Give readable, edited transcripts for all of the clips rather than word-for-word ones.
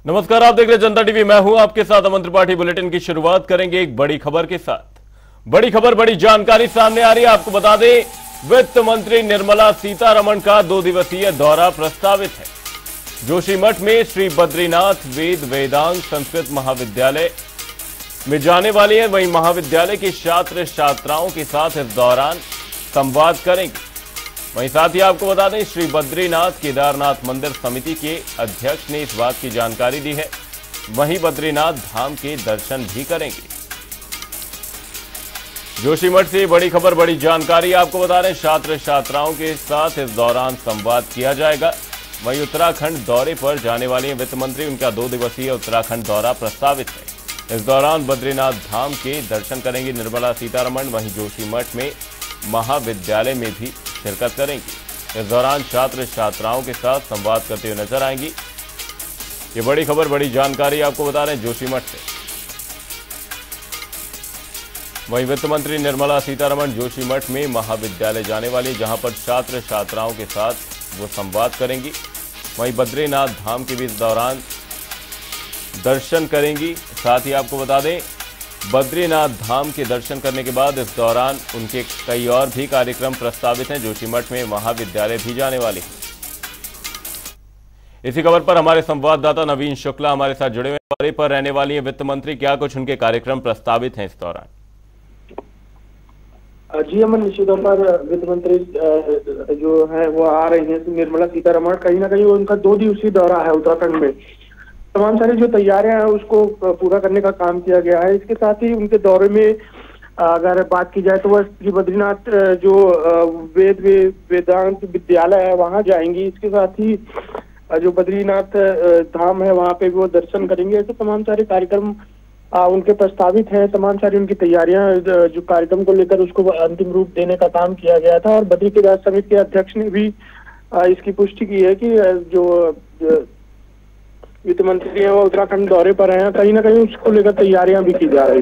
नमस्कार, आप देख रहे हैं जनता टीवी। मैं हूं आपके साथ अमन त्रिपाठी। बुलेटिन की शुरुआत करेंगे एक बड़ी खबर के साथ। बड़ी खबर, बड़ी जानकारी सामने आ रही है। आपको बता दें, वित्त मंत्री निर्मला सीतारमण का 2 दिवसीय दौरा प्रस्तावित है। जोशीमठ में श्री बद्रीनाथ वेद वेदांग संस्कृत महाविद्यालय में जाने वाली है। वहीं महाविद्यालय के छात्र छात्राओं के साथ इस दौरान संवाद करेंगे। वहीं साथ ही आपको बता दें, श्री बद्रीनाथ केदारनाथ मंदिर समिति के अध्यक्ष ने इस बात की जानकारी दी है। वहीं बद्रीनाथ धाम के दर्शन भी करेंगे। जोशीमठ से बड़ी खबर, बड़ी जानकारी आपको बता रहे हैं। छात्र छात्राओं के साथ इस दौरान संवाद किया जाएगा। वहीं उत्तराखंड दौरे पर जाने वाली वित्त मंत्री, उनका 2 दिवसीय उत्तराखंड दौरा प्रस्तावित है। इस दौरान बद्रीनाथ धाम के दर्शन करेंगी निर्मला सीतारमण। वहीं जोशीमठ में महाविद्यालय में भी शिरकत करेंगी। इस दौरान छात्र छात्राओं के साथ संवाद करते हुए नजर आएंगी। ये बड़ी खबर, बड़ी जानकारी आपको बता रहे हैं जोशीमठ से। वहीं वित्त मंत्री निर्मला सीतारमण जोशीमठ में महाविद्यालय जाने वाली, जहां पर छात्र छात्राओं के साथ वो संवाद करेंगी। वहीं बद्रीनाथ धाम के भी इस दौरान दर्शन करेंगी। साथ ही आपको बता दें, बद्रीनाथ धाम के दर्शन करने के बाद इस दौरान उनके कई और भी कार्यक्रम प्रस्तावित हैं। जोशीमठ में महाविद्यालय भी जाने वाले हैं। इसी खबर पर हमारे संवाददाता नवीन शुक्ला हमारे साथ जुड़े हुए। दौरे पर रहने वाली है वित्त मंत्री, क्या कुछ उनके कार्यक्रम प्रस्तावित हैं इस दौरान? जी अमन, निश्चित तौर पर वित्त मंत्री जो है वो आ रही है निर्मला सीतारमण। कहीं ना कहीं उनका 2 दिवसीय दौरा है उत्तराखंड में। तमाम सारी जो तैयारियां हैं उसको पूरा करने का काम किया गया है। इसके साथ ही उनके दौरे में अगर बात की जाए तो वह श्री बद्रीनाथ जो वेदांत विद्यालय है वहां जाएंगी। इसके साथ ही जो बद्रीनाथ धाम है वहां पे भी वो दर्शन करेंगे। ऐसे तमाम सारे कार्यक्रम उनके प्रस्तावित हैं। तमाम सारी उनकी तैयारियां जो कार्यक्रम को लेकर उसको अंतिम रूप देने का काम किया गया था। और बद्री केदार समिति के अध्यक्ष ने भी इसकी पुष्टि की है कि जो वित्त मंत्री है वो उत्तराखंड दौरे पर हैं। कहीं ना कहीं उसको लेकर तैयारियां भी की जा रही।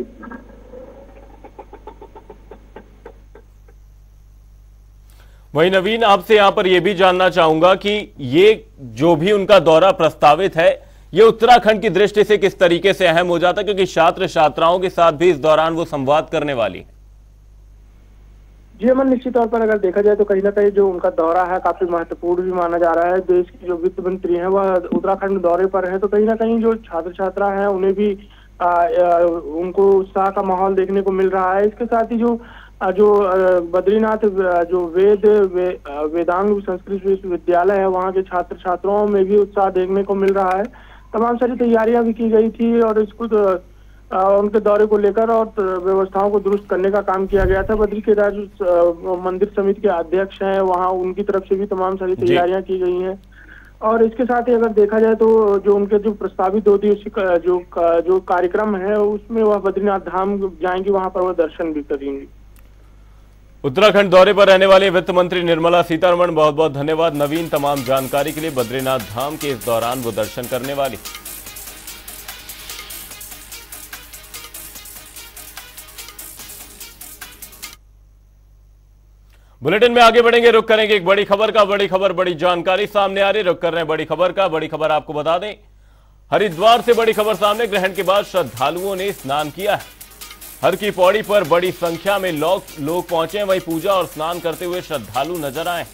वहीं नवीन, आपसे यहां पर यह भी जानना चाहूंगा कि ये जो भी उनका दौरा प्रस्तावित है, ये उत्तराखंड की दृष्टि से किस तरीके से अहम हो जाता है, क्योंकि छात्र छात्राओं के साथ भी इस दौरान वो संवाद करने वाली है। जी अमन, निश्चित तौर पर अगर देखा जाए तो कहीं ना कहीं जो उनका दौरा है काफी महत्वपूर्ण भी माना जा रहा है। देश की जो वित्त मंत्री हैं वह उत्तराखंड दौरे पर हैं, तो कहीं ना कहीं जो छात्र छात्रा हैं उन्हें भी उनको उत्साह का माहौल देखने को मिल रहा है। इसके साथ ही जो बद्रीनाथ जो वेदांग संस्कृत विश्वविद्यालय है वहाँ के छात्र छात्राओं में भी उत्साह देखने को मिल रहा है। तमाम सारी तैयारियां भी की गई थी और इसको उनके दौरे को लेकर और व्यवस्थाओं को दुरुस्त करने का काम किया गया था। बद्री केदार मंदिर समिति के अध्यक्ष हैं वहाँ, उनकी तरफ से भी तमाम सारी तैयारियां की गई हैं। और इसके साथ ही अगर देखा जाए तो जो उनके जो प्रस्तावित 2 दिवसीय जो कार्यक्रम है उसमें वह बद्रीनाथ धाम जाएंगी, वहां पर वह दर्शन भी करेंगी। उत्तराखंड दौरे पर रहने वाले वित्त मंत्री निर्मला सीतारमण, बहुत बहुत धन्यवाद नवीन तमाम जानकारी के लिए। बद्रीनाथ धाम के इस दौरान वो दर्शन करने वाली। बुलेटिन में आगे बढ़ेंगे, रुक करेंगे एक बड़ी खबर का। बड़ी खबर, बड़ी जानकारी सामने आ रही, रुक कर रहे हैं बड़ी खबर का। बड़ी खबर आपको बता दें, हरिद्वार से बड़ी खबर सामने। ग्रहण के बाद श्रद्धालुओं ने स्नान किया है। हर की पौड़ी पर बड़ी संख्या में लोग पहुंचे हैं। वहीं पूजा और स्नान करते हुए श्रद्धालु नजर आए।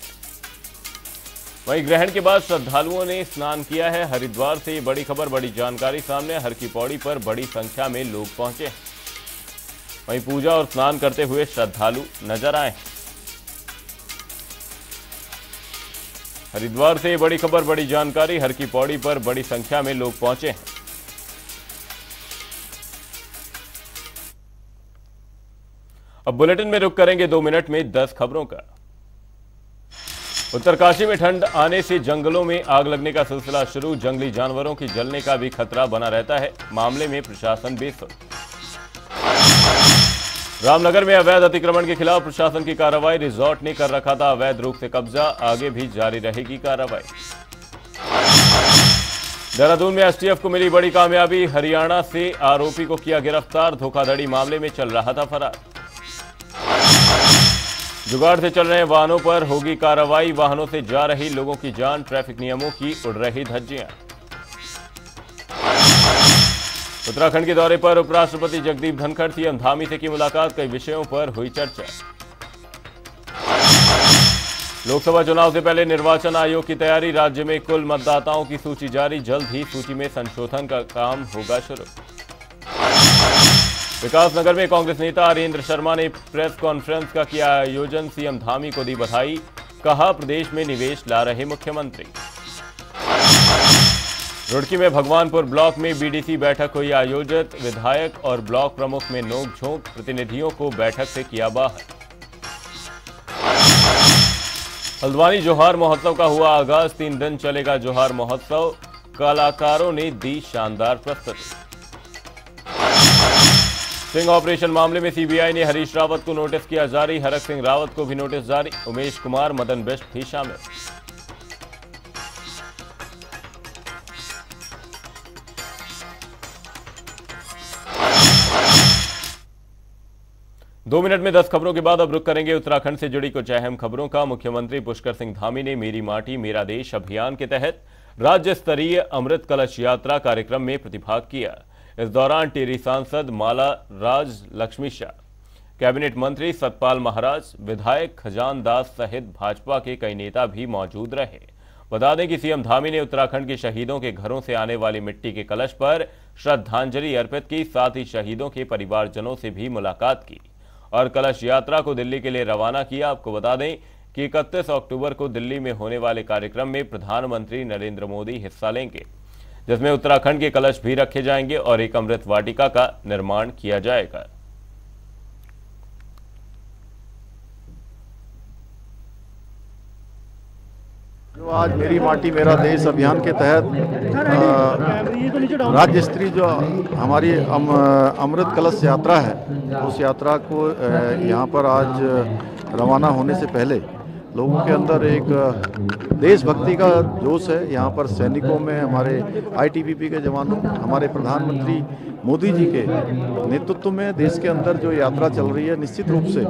वहीं ग्रहण के बाद श्रद्धालुओं ने स्नान किया है। हरिद्वार से ये बड़ी खबर, बड़ी जानकारी सामने। हर की पौड़ी पर बड़ी संख्या में लोग पहुंचे हैं। वहीं पूजा और स्नान करते हुए श्रद्धालु नजर आए। हरिद्वार से बड़ी खबर, बड़ी जानकारी। हर की पौड़ी पर बड़ी संख्या में लोग पहुंचे हैं। अब बुलेटिन में रुक करेंगे 2 मिनट में 10 खबरों का। उत्तरकाशी में ठंड आने से जंगलों में आग लगने का सिलसिला शुरू। जंगली जानवरों की जलने का भी खतरा बना रहता है। मामले में प्रशासन बेसुध। रामनगर में अवैध अतिक्रमण के खिलाफ प्रशासन की कार्रवाई। रिजॉर्ट ने कर रखा था अवैध रूप से कब्जा, आगे भी जारी रहेगी कार्रवाई। देहरादून में एसटीएफ को मिली बड़ी कामयाबी। हरियाणा से आरोपी को किया गिरफ्तार। धोखाधड़ी मामले में चल रहा था फरार। जुगाड़ से चल रहे वाहनों पर होगी कार्रवाई। वाहनों से जा रही लोगों की जान, ट्रैफिक नियमों की उड़ रही धज्जियां। उत्तराखंड के दौरे पर उपराष्ट्रपति जगदीप धनखड़, सीएम धामी से की मुलाकात, कई विषयों पर हुई चर्चा। लोकसभा चुनाव से पहले निर्वाचन आयोग की तैयारी, राज्य में कुल मतदाताओं की सूची जारी, जल्द ही सूची में संशोधन का काम होगा शुरू। विकासनगर में कांग्रेस नेता आर्येंद्र शर्मा ने प्रेस कॉन्फ्रेंस का किया आयोजन, सीएम धामी को दी बधाई, कहा प्रदेश में निवेश ला रहे मुख्यमंत्री। रुड़की में भगवानपुर ब्लॉक में बीडीसी बैठक हुई आयोजित, विधायक और ब्लॉक प्रमुख में नोकझोंक, प्रतिनिधियों को बैठक से किया बाहर। हल्द्वानी जोहार महोत्सव का हुआ आगाज, 3 दिन चलेगा जोहार महोत्सव, कलाकारों ने दी शानदार प्रस्तुति। सिंह ऑपरेशन मामले में सीबीआई ने हरीश रावत को नोटिस किया जारी, हरक सिंह रावत को भी नोटिस जारी, उमेश कुमार, मदन बिष्ट भी शामिल। दो मिनट में 10 खबरों के बाद अब रुक करेंगे उत्तराखंड से जुड़ी कुछ अहम खबरों का। मुख्यमंत्री पुष्कर सिंह धामी ने मेरी माटी मेरा देश अभियान के तहत राज्य स्तरीय अमृत कलश यात्रा कार्यक्रम में प्रतिभाग किया। इस दौरान टिहरी सांसद माला राज लक्ष्मी शाह, कैबिनेट मंत्री सतपाल महाराज, विधायक खजान दास सहित भाजपा के कई नेता भी मौजूद रहे। बता दें कि सीएम धामी ने उत्तराखंड के शहीदों के घरों से आने वाली मिट्टी के कलश पर श्रद्धांजलि अर्पित की, साथ ही शहीदों के परिवारजनों से भी मुलाकात की और कलश यात्रा को दिल्ली के लिए रवाना किया। आपको बता दें कि 31 अक्टूबर को दिल्ली में होने वाले कार्यक्रम में प्रधानमंत्री नरेंद्र मोदी हिस्सा लेंगे, जिसमें उत्तराखंड के कलश भी रखे जाएंगे और एक अमृत वाटिका का निर्माण किया जाएगा। जो आज मेरी माटी मेरा देश अभियान के तहत राज्य स्तरीय जो हमारी अमृत कलश यात्रा है, उस यात्रा को यहाँ पर आज रवाना होने से पहले लोगों के अंदर एक देशभक्ति का जोश है। यहाँ पर सैनिकों में, हमारे आईटीबीपी के जवानों, हमारे प्रधानमंत्री मोदी जी के नेतृत्व में देश के अंदर जो यात्रा चल रही है, निश्चित रूप से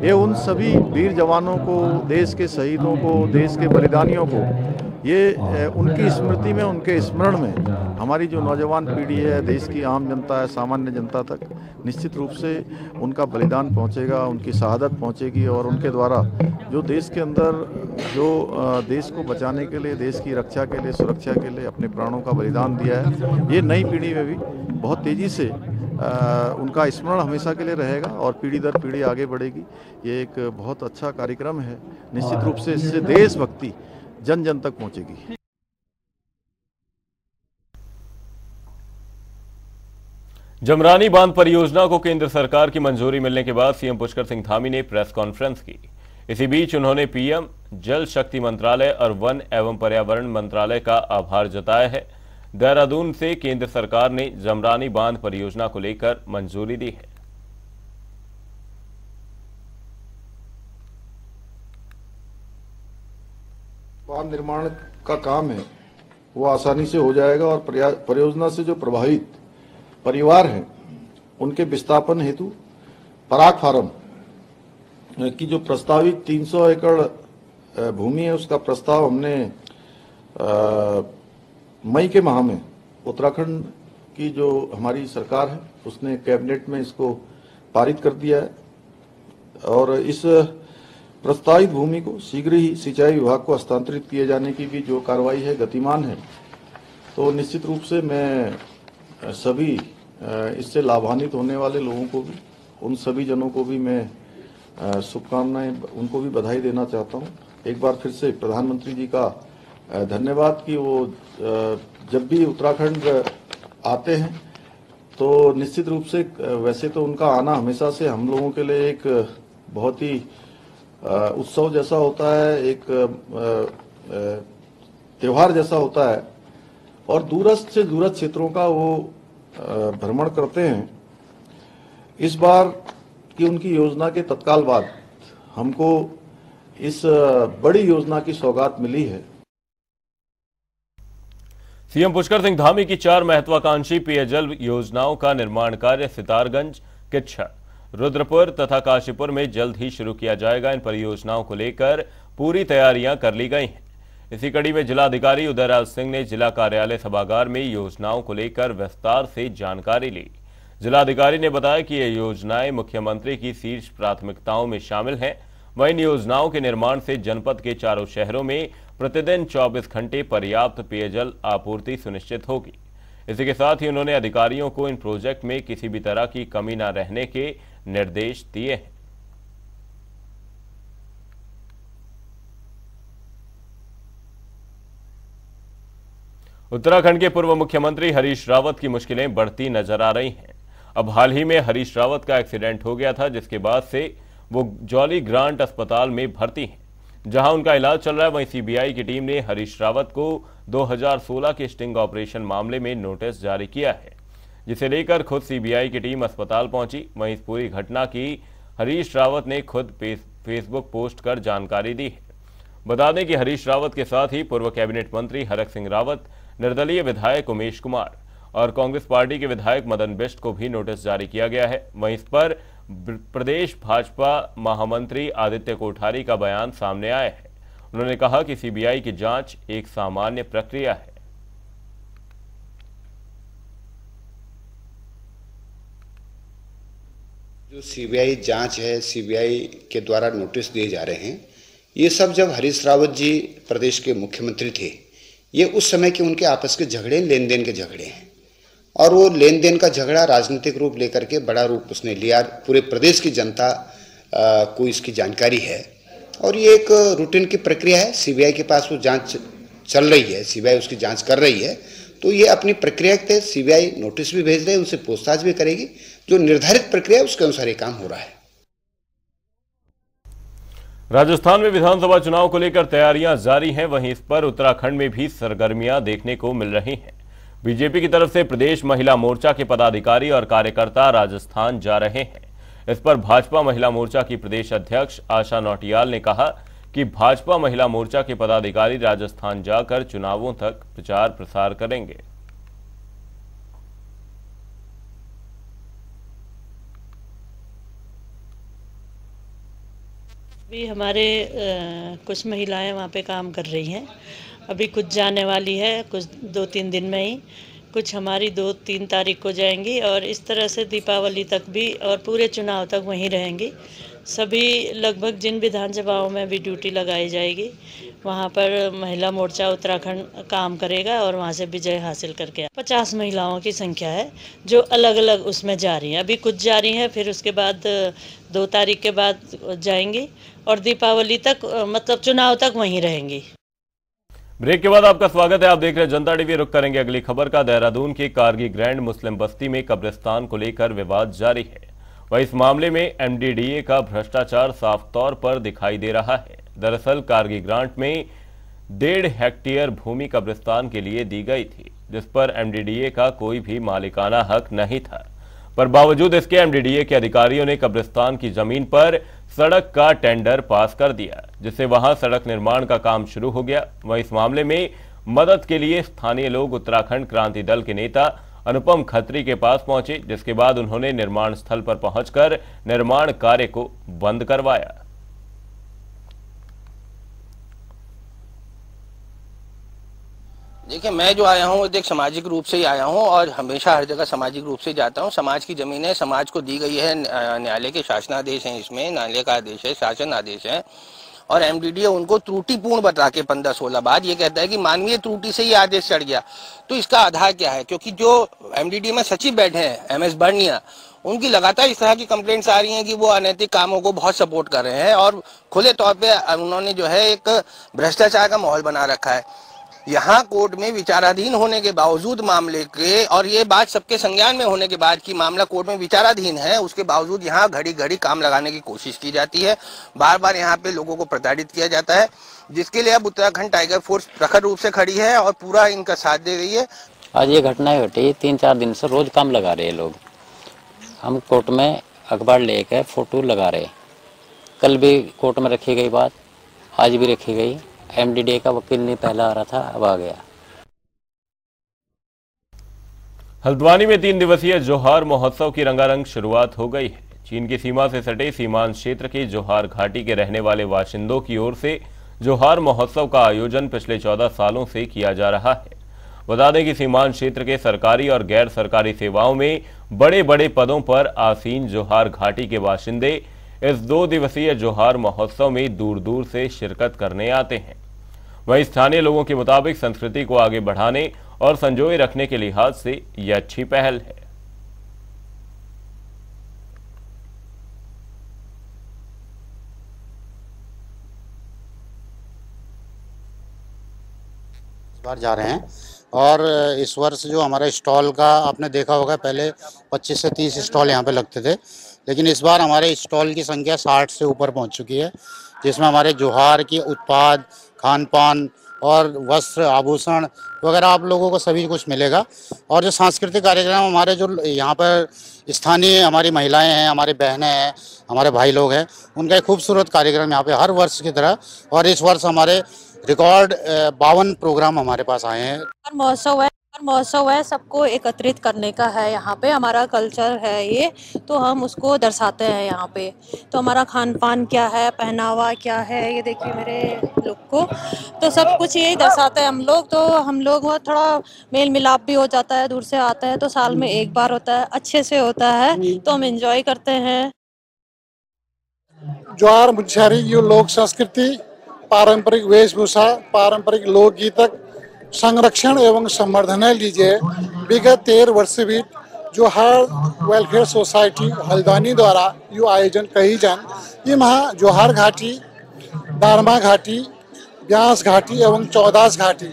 ये उन सभी वीर जवानों को, देश के शहीदों को, देश के बलिदानियों को, ये उनकी स्मृति में, उनके स्मरण में हमारी जो नौजवान पीढ़ी है, देश की आम जनता है, सामान्य जनता तक निश्चित रूप से उनका बलिदान पहुंचेगा, उनकी शहादत पहुंचेगी और उनके द्वारा जो देश के अंदर जो देश को बचाने के लिए, देश की रक्षा के लिए, सुरक्षा के लिए अपने प्राणों का बलिदान दिया है, ये नई पीढ़ी में भी बहुत तेज़ी से उनका स्मरण हमेशा के लिए रहेगा और पीढ़ी दर पीढ़ी आगे बढ़ेगी। ये एक बहुत अच्छा कार्यक्रम है। निश्चित रूप से इससे देशभक्ति जन जन तक पहुंचेगी। जमरानी बांध परियोजना को केंद्र सरकार की मंजूरी मिलने के बाद सीएम पुष्कर सिंह धामी ने प्रेस कॉन्फ्रेंस की। इसी बीच उन्होंने पीएम, जल शक्ति मंत्रालय और वन एवं पर्यावरण मंत्रालय का आभार जताया है। देहरादून से केंद्र सरकार ने जमरानी बांध परियोजना को लेकर मंजूरी दी है। बांध निर्माण का काम है वो आसानी से हो जाएगा और परियोजना से जो प्रभावित परिवार हैं उनके विस्थापन हेतु पराग फार्म की जो प्रस्तावित 300 एकड़ भूमि है, उसका प्रस्ताव हमने मई के माह में उत्तराखंड की जो हमारी सरकार है उसने कैबिनेट में इसको पारित कर दिया है और इस प्रस्तावित भूमि को शीघ्र ही सिंचाई विभाग को हस्तांतरित किए जाने की भी जो कार्रवाई है गतिमान है। तो निश्चित रूप से मैं सभी इससे लाभान्वित होने वाले लोगों को भी, उन सभी जनों को भी मैं शुभकामनाएं, उनको भी बधाई देना चाहता हूं। एक बार फिर से प्रधानमंत्री जी का धन्यवाद कि वो जब भी उत्तराखंड आते हैं तो निश्चित रूप से, वैसे तो उनका आना हमेशा से हम लोगों के लिए एक बहुत ही उत्सव जैसा होता है, एक त्योहार जैसा होता है और दूरस्थ से दूरस्थ क्षेत्रों का वो भ्रमण करते हैं। इस बार की उनकी योजना के तत्काल बाद हमको इस बड़ी योजना की सौगात मिली है। सीएम पुष्कर सिंह धामी की 4 महत्वाकांक्षी पेयजल योजनाओं का निर्माण कार्य सितारगंज, किच्छा, रुद्रपुर तथा काशीपुर में जल्द ही शुरू किया जाएगा। इन परियोजनाओं को लेकर पूरी तैयारियां कर ली गई हैं। इसी कड़ी में जिलाधिकारी उदयराज सिंह ने जिला कार्यालय सभागार में योजनाओं को लेकर विस्तार से जानकारी ली। जिलाधिकारी ने बताया कि ये योजनाएं मुख्यमंत्री की शीर्ष प्राथमिकताओं में शामिल हैं। वहीं इन योजनाओं के निर्माण से जनपद के चारों शहरों में प्रतिदिन 24 घंटे पर्याप्त पेयजल आपूर्ति सुनिश्चित होगी। इसी के साथ ही उन्होंने अधिकारियों को इन प्रोजेक्ट में किसी भी तरह की कमी न रहने के निर्देश दिए हैं। उत्तराखंड के पूर्व मुख्यमंत्री हरीश रावत की मुश्किलें बढ़ती नजर आ रही हैं। अब हाल ही में हरीश रावत का एक्सीडेंट हो गया था, जिसके बाद से वो जॉली ग्रांट अस्पताल में भर्ती हैं, जहां उनका इलाज चल रहा है। वहीं सीबीआई की टीम ने हरीश रावत को 2016 के स्टिंग ऑपरेशन मामले में नोटिस जारी किया है, जिसे लेकर खुद सीबीआई की टीम अस्पताल पहुंची। वहीं इस पूरी घटना की हरीश रावत ने खुद फेसबुक पोस्ट कर जानकारी दी है। बता दें कि हरीश रावत के साथ ही पूर्व कैबिनेट मंत्री हरक सिंह रावत, निर्दलीय विधायक उमेश कुमार और कांग्रेस पार्टी के विधायक मदन बिष्ट को भी नोटिस जारी किया गया है। वहीं इस पर प्रदेश भाजपा महामंत्री आदित्य कोठारी का बयान सामने आया है। उन्होंने कहा कि सीबीआई की जांच एक सामान्य प्रक्रिया है। जो सीबीआई जांच है, सीबीआई के द्वारा नोटिस दिए जा रहे हैं, ये सब जब हरीश रावत जी प्रदेश के मुख्यमंत्री थे, ये उस समय के उनके आपस के झगड़े, लेन देन के झगड़े हैं। और वो लेन देन का झगड़ा राजनीतिक रूप लेकर के बड़ा रूप उसने लिया। पूरे प्रदेश की जनता को इसकी जानकारी है और ये एक रूटीन की प्रक्रिया है। सीबीआई के पास वो जांच चल रही है, सीबीआई उसकी जांच कर रही है, तो ये अपनी प्रक्रिया के तहत सीबीआई नोटिस भी भेज रही है, उनसे पूछताछ भी करेगी। जो निर्धारित प्रक्रिया है उसके अनुसार ये काम हो रहा है। राजस्थान में विधानसभा चुनाव को लेकर तैयारियां जारी हैं। वहीं इस पर उत्तराखंड में भी सरगर्मियां देखने को मिल रही हैं। बीजेपी की तरफ से प्रदेश महिला मोर्चा के पदाधिकारी और कार्यकर्ता राजस्थान जा रहे हैं। इस पर भाजपा महिला मोर्चा की प्रदेश अध्यक्ष आशा नौटियाल ने कहा कि भाजपा महिला मोर्चा के पदाधिकारी राजस्थान जाकर चुनावों तक प्रचार प्रसार करेंगे। अभी हमारे कुछ महिलाएं वहाँ पे काम कर रही हैं। अभी कुछ जाने वाली है, कुछ 2-3 दिन में ही, कुछ हमारी 2-3 तारीख को जाएंगी और इस तरह से दीपावली तक भी और पूरे चुनाव तक वहीं रहेंगी। सभी लगभग जिन विधानसभाओं में भी ड्यूटी लगाई जाएगी वहाँ पर महिला मोर्चा उत्तराखंड काम करेगा और वहाँ से विजय हासिल करके 50 महिलाओं की संख्या है जो अलग अलग उसमें जा रही हैं। अभी कुछ जा रही हैं, फिर उसके बाद 2 तारीख के बाद जाएंगी और दीपावली तक मतलब चुनाव तक वहीं रहेंगी। ब्रेक के बाद आपका स्वागत है। आप देख रहे हैं जनता टीवी। रुक करेंगे अगली खबर का। देहरादून के कारगी ग्रैंड मुस्लिम बस्ती में कब्रिस्तान को लेकर विवाद जारी है। वहीं इस मामले में एमडीडीए का भ्रष्टाचार साफ तौर पर दिखाई दे रहा है। दरअसल कारगी ग्रांट में 1.5 हेक्टेयर भूमि कब्रिस्तान के लिए दी गई थी, जिस पर एमडीडीए का कोई भी मालिकाना हक नहीं था। पर बावजूद इसके एमडीडीए के अधिकारियों ने कब्रिस्तान की जमीन पर सड़क का टेंडर पास कर दिया, जिससे वहां सड़क निर्माण का काम शुरू हो गया। वहीं इस मामले में मदद के लिए स्थानीय लोग उत्तराखंड क्रांति दल के नेता अनुपम खत्री के पास पहुंचे, जिसके बाद उन्होंने निर्माण स्थल पर पहुंचकर निर्माण कार्य को बंद करवाया। देखिए, मैं जो आया हूँ देख सामाजिक रूप से ही आया हूँ और हमेशा हर जगह सामाजिक रूप से जाता हूँ। समाज की जमीन है, समाज को दी गई है, न्यायालय के शासनादेश हैं, इसमें न्यायालय का आदेश है, शासन आदेश है और एमडीडीए उनको त्रुटिपूर्ण बता के 15-16 बाद ये कहता है कि मानवीय त्रुटि से ये आदेश चढ़ गया। तो इसका आधार क्या है? क्योंकि जो एमडीडीए में सचिव बैठे हैं एमएस बर्निया, उनकी लगातार इस तरह की कंप्लेंट्स आ रही हैं कि वो अनैतिक कामों को बहुत सपोर्ट कर रहे हैं और खुले तौर पे उन्होंने जो है एक भ्रष्टाचार का माहौल बना रखा है। यहाँ कोर्ट में विचाराधीन होने के बावजूद मामले के, और ये बात सबके संज्ञान में होने के बाद कि मामला कोर्ट में विचाराधीन है, उसके बावजूद यहाँ घड़ी घड़ी काम लगाने की कोशिश की जाती है। बार बार यहाँ पे लोगों को प्रताड़ित किया जाता है, जिसके लिए अब उत्तराखंड टाइगर फोर्स प्रखर रूप से खड़ी है और पूरा इनका साथ दे रही है। आज ये घटनाएं घटी, 3-4 दिन से रोज काम लगा रहे हैं लोग। हम कोर्ट में अखबार लेकर फोटो लगा रहे। कल भी कोर्ट में रखी गई बात, आज भी रखी गई। एमडीडीए का वकील नहीं पहला आ रहा था, अब आ गया। हल्द्वानी में 3 दिवसीय जोहार महोत्सव की रंगारंग शुरुआत हो गई है। चीन की सीमा से सटे सीमांत क्षेत्र के जोहार घाटी के रहने वाले बाशिंदों की ओर से जोहार महोत्सव का आयोजन पिछले 14 सालों से किया जा रहा है। बता दें कि सीमांत क्षेत्र के सरकारी और गैर सरकारी सेवाओं में बड़े बड़े पदों पर आसीन जोहार घाटी के बाशिंदे इस 2 दिवसीय जोहार महोत्सव में दूर दूर से शिरकत करने आते हैं। वहीं स्थानीय लोगों के मुताबिक संस्कृति को आगे बढ़ाने और संजोए रखने के लिहाज से यह अच्छी पहल है। बार जा रहे हैं और इस वर्ष जो हमारा स्टॉल का आपने देखा होगा, पहले 25 से 30 स्टॉल यहाँ पे लगते थे, लेकिन इस बार हमारे स्टॉल की संख्या 60 से ऊपर पहुँच चुकी है, जिसमें हमारे जोहार के उत्पाद, खान पान और वस्त्र आभूषण वगैरह आप लोगों को सभी कुछ मिलेगा। और जो सांस्कृतिक कार्यक्रम हमारे जो यहाँ पर स्थानीय हमारी महिलाएं हैं, हमारी बहनें हैं, हमारे भाई लोग हैं, उनका एक खूबसूरत कार्यक्रम यहाँ पे हर वर्ष की तरह, और इस वर्ष हमारे रिकॉर्ड 52 प्रोग्राम हमारे पास आए हैं। महोत्सव है सबको एकत्रित करने का है। यहाँ पे हमारा कल्चर है ये, तो हम उसको दर्शाते हैं यहाँ पे। तो हमारा खान पान क्या है, पहनावा क्या है, ये देखिए मेरे लुक को, तो सब कुछ यही दर्शाते हैं हम लोग। तो हम लोग थोड़ा मेल मिलाप भी हो जाता है, दूर से आते हैं तो साल में एक बार होता है, अच्छे से होता है, तो हम एंजॉय करते हैं। जोहार मुनस्यारी यो लोक संस्कृति, पारंपरिक वेशभूषा, पारंपरिक लोकगीतक संरक्षण एवं संवर्धन लीजिए विगत 13 वर्ष बीत जोहार वेलफेयर सोसाइटी हल्द्वानी द्वारा यो आयोजन कही जान ये महा जोहार घाटी, दारमा घाटी, ब्यास घाटी एवं चौदास घाटी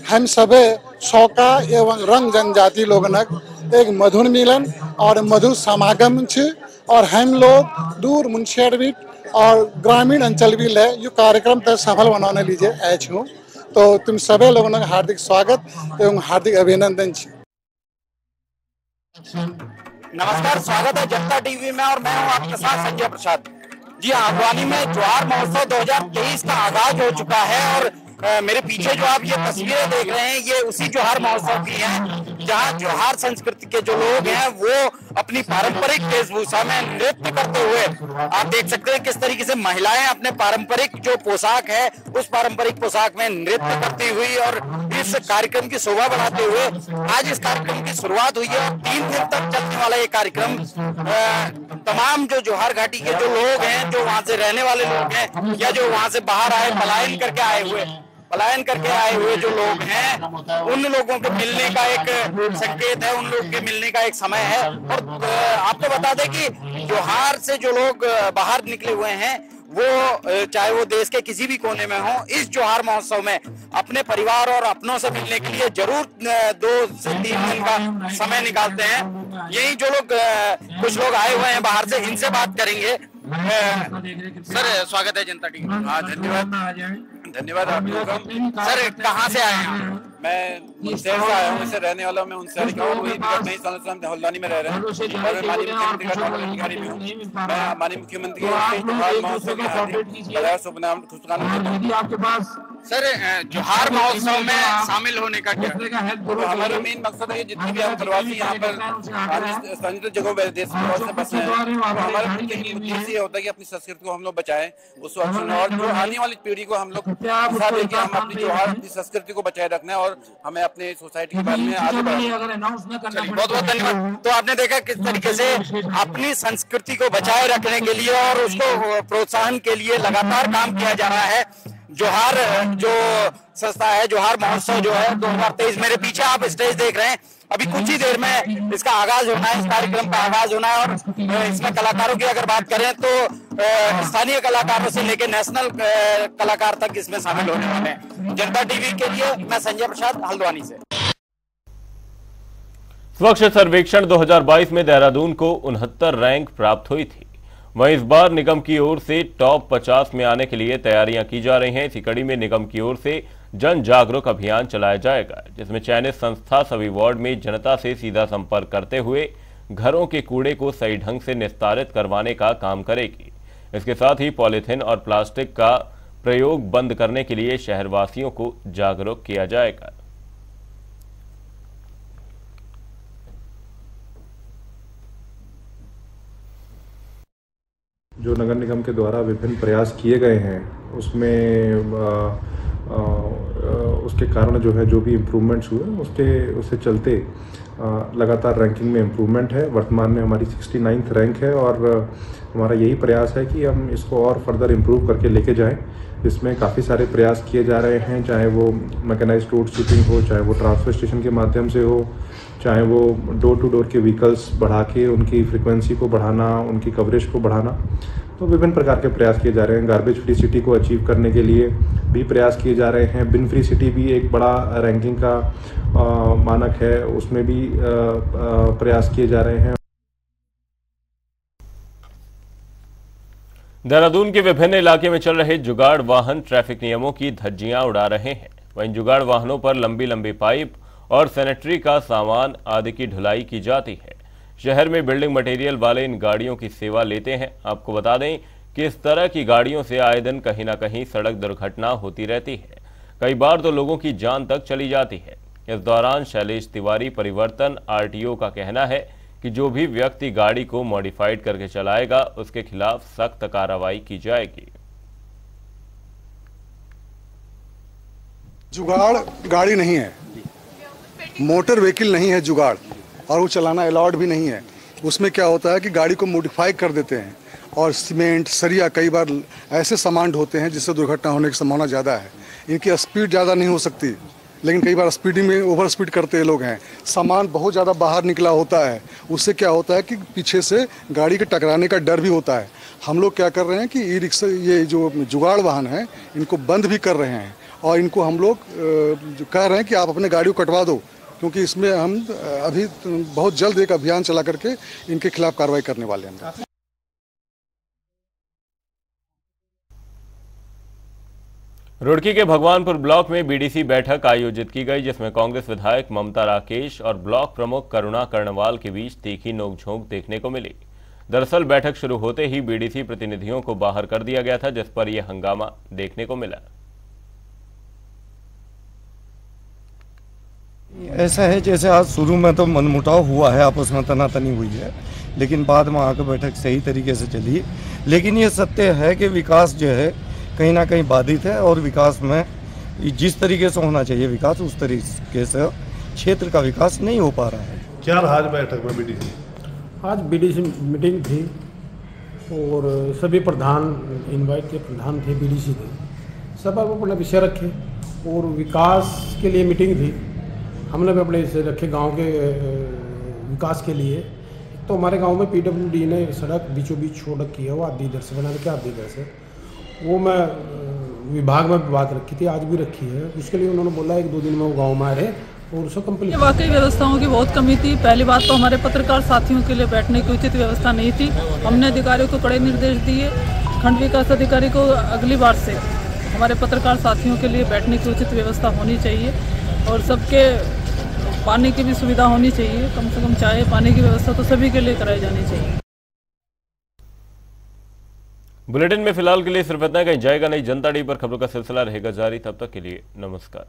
हम सभी शौका एवं रंग जनजाति लोगनक एक मधुर मिलन और मधुर समागम छे। और हम लोग दूर मुनस्यारी और ग्रामीण अंचल भी ले यो कार्यक्रम तक सफल बनाने लीजिए आए छूँ। तो तुम सभी लोगों का हार्दिक स्वागत एवं हार्दिक अभिनंदन। नमस्कार, स्वागत है जनता टीवी में और मैं हूं आपके साथ संजय प्रसाद। जी हाँ, हल्द्वानी में जोहार महोत्सव 2023 का आगाज हो चुका है और मेरे पीछे जो आप ये तस्वीरें देख रहे हैं ये उसी जोहार महोत्सव की हैं, जहां जोहार संस्कृति के जो लोग हैं वो अपनी पारंपरिक वेशभूषा में नृत्य करते हुए आप देख सकते हैं किस तरीके से महिलाएं अपने पारंपरिक जो पोशाक है उस पारंपरिक पोशाक में नृत्य करती हुई और इस कार्यक्रम की शोभा बढ़ाते हुए आज इस कार्यक्रम की शुरुआत हुई है। 3 दिन तक चलने वाला ये कार्यक्रम तमाम जो जोहार घाटी के जो लोग हैं, जो वहां से रहने वाले लोग हैं या जो वहां से बाहर आए पलायन करके आए हुए जो लोग हैं, उन लोगों के मिलने का एक संकेत है, उन लोगों के मिलने का एक समय है। और आपको बता दें कि जोहार से जो लोग बाहर निकले हुए हैं वो चाहे वो देश के किसी भी कोने में हो, इस जोहार महोत्सव में अपने परिवार और अपनों से मिलने के लिए जरूर 2 से 3 दिन का समय निकालते हैं। यही जो लोग कुछ लोग आए हुए हैं बाहर से, इनसे बात करेंगे। सर, स्वागत है जनता टीवी। हाँ, धन्यवाद आप लोगों का। सर, कहाँ से आए हैं? मैं मुनस्यारी से आया हूँ, इससे रहने वाला मैं मुनस्यारी का हूँ, वही नई साल हल्द्वानी में रह रहे हैं और मैं माननीय मुख्यमंत्री का अधिकारी भी हूँ। मैं माननीय मुख्यमंत्री जोहार महोत्सव की हार्दिक शुभकामनाएं। सर, जोहार महोत्सव में शामिल होने का क्या तो हमारा मेन मकसद है, जितने भी हम प्रवासी यहाँ पर स्थानीय जगहों पर देश से बसे हैं, हमारा उद्देश्य ये होता है कि अपनी संस्कृति को हम लोग बचाएं, उसको और जो आने वाली पीढ़ी को हम लोग देखें, हम अपनी जोहार अपनी संस्कृति को बचाए रखना है और हमें अपने सोसाइटी के बारे में आगे बढ़ाना। बहुत बहुत धन्यवाद। तो आपने देखा किस तरीके से अपनी संस्कृति को बचाए रखने के लिए और उसको प्रोत्साहन के लिए लगातार काम किया जा रहा है। जोहार जो संस्था है, जोहार महोत्सव जो है 2023, मेरे पीछे आप स्टेज देख रहे हैं, अभी कुछ ही देर में इसका आगाज होना है, इस कार्यक्रम का आगाज होना है। और इसमें कलाकारों की अगर बात करें तो स्थानीय कलाकारों से लेकर नेशनल कलाकार तक इसमें शामिल होने वाले हैं। जनता टीवी के लिए मैं संजय प्रसाद, हल्द्वानी से। स्वच्छ सर्वेक्षण 2022 में देहरादून को 69 रैंक प्राप्त हुई थी। वहीं इस बार निगम की ओर से टॉप 50 में आने के लिए तैयारियां की जा रही हैं। इसी कड़ी में निगम की ओर से जन जागरूक अभियान चलाया जाएगा, जिसमें चयनित संस्था सभी वार्ड में जनता से सीधा संपर्क करते हुए घरों के कूड़े को सही ढंग से निस्तारित करवाने का काम करेगी। इसके साथ ही पॉलीथीन और प्लास्टिक का प्रयोग बंद करने के लिए शहरवासियों को जागरूक किया जाएगा। जो नगर निगम के द्वारा विभिन्न प्रयास किए गए हैं उसमें उसके कारण जो है जो भी इम्प्रूवमेंट्स हुए उससे चलते लगातार रैंकिंग में इम्प्रूवमेंट है। वर्तमान में हमारी 69th रैंक है और हमारा यही प्रयास है कि हम इसको और फर्दर इम्प्रूव करके लेके जाएं। इसमें काफ़ी सारे प्रयास किए जा रहे हैं, चाहे वो मैकेनाइज्ड रोड स्वीपिंग हो, चाहे वो ट्रांसफर स्टेशन के माध्यम से हो, चाहे वो डोर टू डोर के व्हीकल्स बढ़ा के उनकी फ्रिक्वेंसी को बढ़ाना, उनकी कवरेज को बढ़ाना। तो विभिन्न प्रकार के प्रयास किए जा रहे हैं। गार्बेज फ्री सिटी को अचीव करने के लिए भी प्रयास किए जा रहे हैं। बिन फ्री सिटी भी एक बड़ा रैंकिंग का मानक है, उसमें भी प्रयास किए जा रहे हैं। देहरादून के विभिन्न इलाके में चल रहे जुगाड़ वाहन ट्रैफिक नियमों की धज्जियां उड़ा रहे हैं। वहीं जुगाड़ वाहनों पर लंबी लंबी पाइप और सैनिटरी का सामान आदि की ढुलाई की जाती है। शहर में बिल्डिंग मटेरियल वाले इन गाड़ियों की सेवा लेते हैं। आपको बता दें कि इस तरह की गाड़ियों से आए दिन कहीं ना कहीं सड़क दुर्घटना होती रहती है। कई बार तो लोगों की जान तक चली जाती है। इस दौरान शैलेश तिवारी परिवर्तन आरटीओ का कहना है कि जो भी व्यक्ति गाड़ी को मॉडिफाइड करके चलाएगा उसके खिलाफ सख्त कार्रवाई की जाएगी। जुगाड़ गाड़ी नहीं है, मोटर व्हीकल नहीं है जुगाड़, और वो चलाना अलाउड भी नहीं है। उसमें क्या होता है कि गाड़ी को मॉडिफाई कर देते हैं और सीमेंट सरिया कई बार ऐसे सामान ढोते हैं जिससे दुर्घटना होने की संभावना ज़्यादा है। इनकी स्पीड ज़्यादा नहीं हो सकती, लेकिन कई बार स्पीडिंग में ओवर स्पीड करते लोग हैं। सामान बहुत ज़्यादा बाहर निकला होता है, उससे क्या होता है कि पीछे से गाड़ी के टकराने का डर भी होता है। हम लोग क्या कर रहे हैं कि ई रिक्शा, ये जो जुगाड़ वाहन है, इनको बंद भी कर रहे हैं और इनको हम लोग कह रहे हैं कि आप अपने गाड़ी को कटवा दो, क्योंकि इसमें हम अभी बहुत जल्द एक अभियान चला करके इनके खिलाफ कार्रवाई करने वाले हैं। रुड़की के भगवानपुर ब्लॉक में बीडीसी बैठक आयोजित की गई, जिसमें कांग्रेस विधायक ममता राकेश और ब्लॉक प्रमुख करुणा कर्णवाल के बीच तीखी नोकझोंक देखने को मिली। दरअसल बैठक शुरू होते ही बीडीसी प्रतिनिधियों को बाहर कर दिया गया था, जिस पर यह हंगामा देखने को मिला। ऐसा है जैसे आज शुरू में तो मनमुटाव हुआ है, आपस में तनातनी हुई है, लेकिन बाद में आकर बैठक सही तरीके से चली। लेकिन ये सत्य है कि विकास जो है कहीं ना कहीं बाधित है और विकास में जिस तरीके से होना चाहिए विकास, उस तरीके से क्षेत्र का विकास नहीं हो पा रहा है। क्या रहा आज बैठक में बीडीसी? आज बीडीसी मीटिंग थी और सभी प्रधान इनवाइट के प्रधान थे, बीडीसी थे, सब अपना विषय रखे और विकास के लिए मीटिंग थी। हमने भी अपने इसे रखे गांव के विकास के लिए। तो हमारे गांव में पीडब्ल्यूडी ने सड़क बीचों बीच छोड़ रखी है, वो आधी इधर से बना के आधी इधर से, वो मैं विभाग में बात रखी थी, आज भी रखी है। उसके लिए उन्होंने बोला 1-2 दिन में वो गाँव में आ रहे और उसको कंप्लीट। वाकई व्यवस्थाओं की बहुत कमी थी। पहली बात तो हमारे पत्रकार साथियों के लिए बैठने की उचित व्यवस्था नहीं थी। हमने अधिकारियों को कड़े निर्देश दिए, खंड विकास अधिकारी को अगली बार से हमारे पत्रकार साथियों के लिए बैठने की उचित व्यवस्था होनी चाहिए और सबके पानी की भी सुविधा होनी चाहिए। कम से कम चाय पानी की व्यवस्था तो सभी के लिए कराई जानी चाहिए। बुलेटिन में फिलहाल के लिए सिर्फ इतना। कहीं जाएगा नहीं। जनता टीवी पर खबरों का सिलसिला रहेगा जारी। तब तक के लिए नमस्कार।